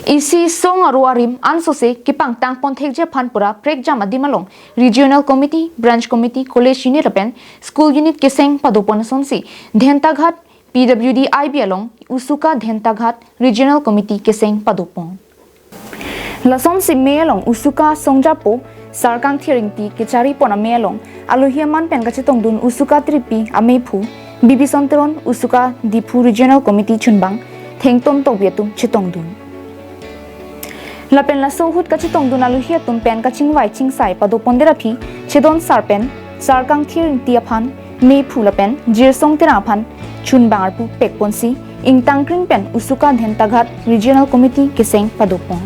Isi song aruarim ansose kipang tang ponthek je phanpura prek jama dimalong regional committee branch committee college unit apen school unit keseng padopon sonsi Dhentaghat PWD IB along USUKA Dhentaghat regional committee keseng padopon lasom si melong USUKA songjapo sarkang thiring ti kechari pona melong alohiaman pen kachitong dun USUKA tripi amephu bibi sonteron USUKA dipu regional committee chunbang thengtom tobietum chitong dun Lapen la sohut kachitong dun aluhia tumpen kachingwai chingsai padopondera phi chedon sarpen sarkang thiring tiaphan me phulapen jirsong teraphan chunbangar pu pekponsi ingtangkring pen USUKA Dhentaghat regional committee keseng padopon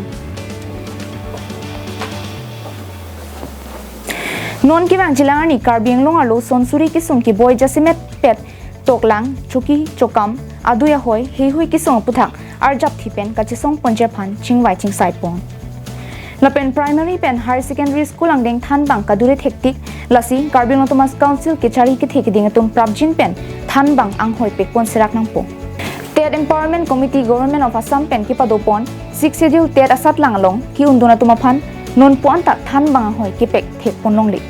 non ki bang jilangani karbing longa lo sonsuri kisung ki boy jasimet pet toklang chuki chokam aduya hoi hui kisong puthak arjap thipen kachisong ponjephan chingwai chingsai pon lapen primary pen higher secondary school angdeng thanbang kadure thektik lasi karbing thomas council kechari ke thekiding tum prabjin pen thanbang anghoi pekpon serak nangpo ted empowerment committee government of assam pen ki padopon 6 schedule ted asat langalong ki unduna tumaphan non pon ta thanbang hoi ki pek thekpon longli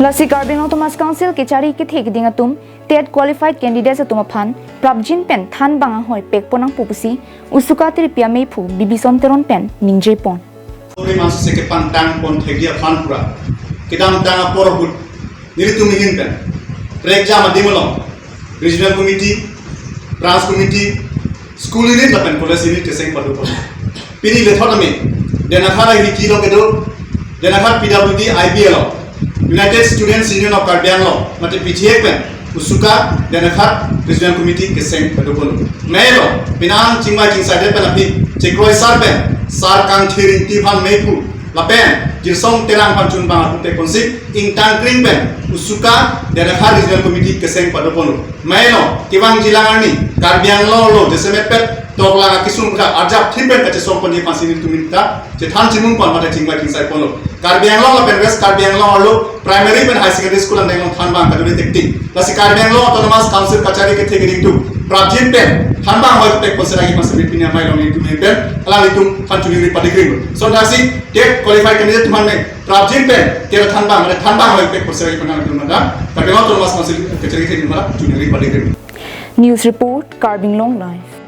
lasi karbing thomas council kechari ke thekiding tum ted qualified candidates atumaphan prabjin pen thanbang hoi pekponang pupusi USUKA tripia mephu bibison teron pen ningje pon Ori masuk se ke pantang pon thegia phanpura kidam tanga porhut niritum ningin pen rekja madimolong regional committee branch committee school unit lapen college unit keseng padopon pini lethotame denakhara hi kilo kedo denakhar PWD IBL United Students Union of Karbiang lo mate PTH pen USUKA Dhentaghat regional committee keseng padopon melo pinang chingma chingsai de pen api chekroi sarben sar kang thiring ti phan mepu lapen jirsong terang phan chun bang ate konsi ingtang kring pen USUKA Dhentaghat regional committee keseng padopon melo kiwang jilangani Karbiang lo jesemet pet tokla kisung ka arjap thipen kache sompon ni phasin tuminta je than chimung pon mate chingma chingsai pon Karbiang lo lapen west Karbiang lo primary pen high secondary school andeng than bang kadure tekti lasi Karbiang lo autonomous council kachari ke thegering tu prabjin pen than bang hoi tek poseragi pasabit pinya mai long ni pen ala itum than chuni ri padigring so dasi tek qualified candidate tuman me prabjin pen tera than bang hoi tek poseragi panang tumanda Karbiang autonomous council kachari ke thegering mala chuni ri padigring news report Karbing Long live